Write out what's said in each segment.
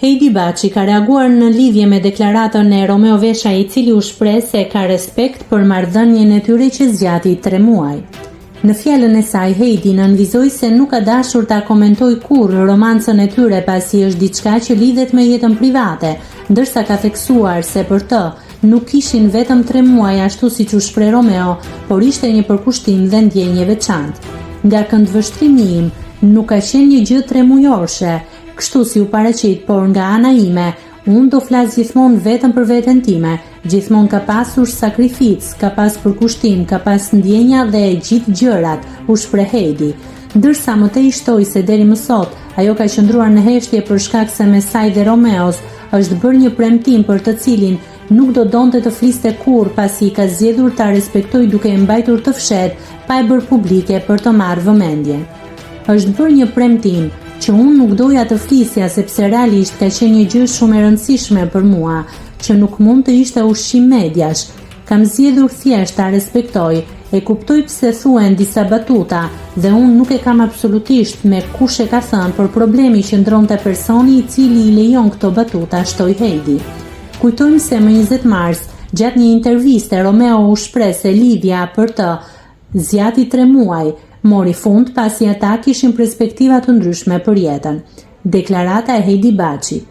Heidi Baçi ka reaguar në lidhje me deklaratën e Romeo Vesha, i cili u shpreh se ka respekt për marrëdhënien e tyre që zgjati 3 muaj. Në fjalën e saj, Heidi nënvizoi se nuk ka dashur ta komentojë kurrë romancën e tyre pasi është diçka që lidhet me jetën private, ndërsa ka theksuar se për të nuk kishin vetëm 3 muaj ashtu siç u shpreh Romeo, por ishte një përkushtim dhe ndjenje veçantë. Nga këndvështrimi im, nuk ka qenë një gjë 3 mujorshe, kështu si u paraqit, por nga ana ime, unë do flas gjithmonë vetëm për veten time, gjithmonë ka pasur sakrificë, ka pas përkushtim, ka pas ndjenja dhe gjithë gjërat, u shpreh Heidi. Ndërsa më tej shtoi se deri më sot, ajo ka qëndruar në heshtje për shkak se me saj dhe Romeos është bërë një premtim për të cilin nuk do donte të fliste kurrë pasi ka zgjedhur ta respektojë duke e mbajtur të fshehtë pa e bërë publike për të marrë vëmendje. Është bërë një premtim që unë nuk doja të flisja sepse realisht ka qenë një gjë shumë e rëndësishme për mua, që nuk mund të ishte ushqim mediash. Kam zgjedhur thjesht ta respektoj, e kuptoj pse thuhen disa batuta dhe unë nuk e kam absolutisht me kush e ka thënë, por problemi qëndronte personi i cili i lejon këto batuta, shtoi Heidi. Kujtojmë se më 20 mars, gjatë një interviste, Romeo u shpreh se lidhja për të zgjati 3 muaj, mori fund pasi ata kishin perspektiva të ndryshme për jetën. Deklarata e Heidi Baçi.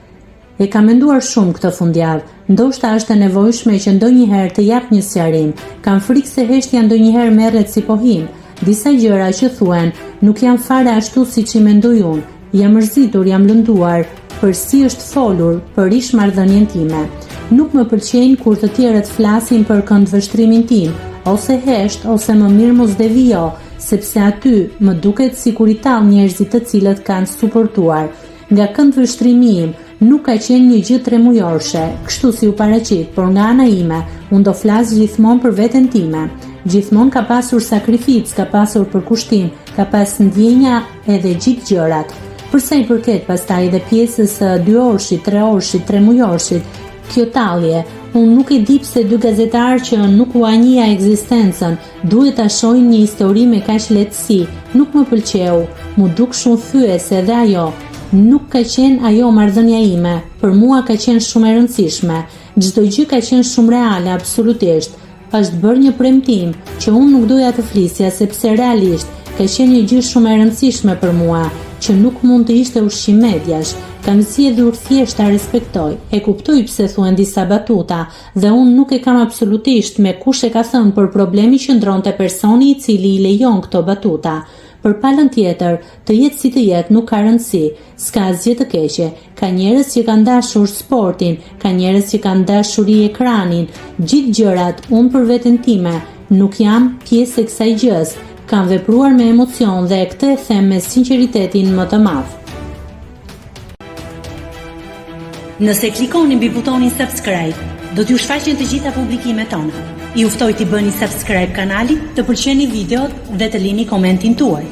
E kam menduar shumë këtë fundjavë, ndoshta është e nevojshme që ndonjëherë të jap një sqarim. Kam frikë se heshtja ndonjëherë merret si pohim. Disa gjëra që thuhen nuk janë fare ashtu siç i mendoj unë. Jam mërzitur, jam lënduar për si është folur për ish marrëdhënien time. Nuk më pëlqejnë kur të tjerët flasin për këndvështrimin tim, ose hesht, ose më mirë mos devijo, sepse aty më duket sikur i tall njerëzit të cilët kanë suportuar. Nga këndvështrimi im nuk ka qenë një gjë 3 mujorshe, kështu si u paraqit, por nga ana ime, unë do flas gjithmonë për veten time. Gjithmonë ka pasur sakrificë, ka pasur përkushtim, ka pas ndjenja edhe gjithë gjërat. Përsa i përket pastaj edhe pjesës 2 orshit, 3 orshit, 3 mujorshit, kjo tallje, unë nuk e di pse 2 gazetarë që nuk u anija ekzistencën duhet ta shohin një histori me kaq lehtësi. Nuk më pëlqeu, mu duk shumë thyese dhe ajo. Nuk ka qenë ajo marrëdhënia ime, për mua ka qenë shumë e rëndësishme. Çdo gjë ka qenë shumë reale, absolutisht. Është bërë një premtim që unë nuk doja të flisja sepse realisht ka qenë një gjë shumë e rëndësishme për mua, që nuk mund të ishte ushqim mediash. Kam zgjedhur thjesht ta respektoj. E kuptoj pse thuhen disa batuta dhe unë nuk e kam absolutisht me kush e ka thënë, por problemi qëndronte personi i cili i lejon këto batuta. Për palën tjetër, të jetë si të jetë nuk ka rëndësi, s'ka asgjë të keqe. Ka njerëz që kanë dashur sportin, ka njerëz që kanë dashuri ekranin, gjithë gjërat, unë për veten time, nuk jam pjesë e kësaj gjës. Kam vepruar me emocion dhe këtë e them me sinqeritetin më të madh. Nëse klikoni mbi butonin subscribe, do t'ju shfaqen të gjitha publikimet tona. Ju ftoj t'i bëni subscribe kanalit, të pëlqeni videot dhe të lini komentin tuaj.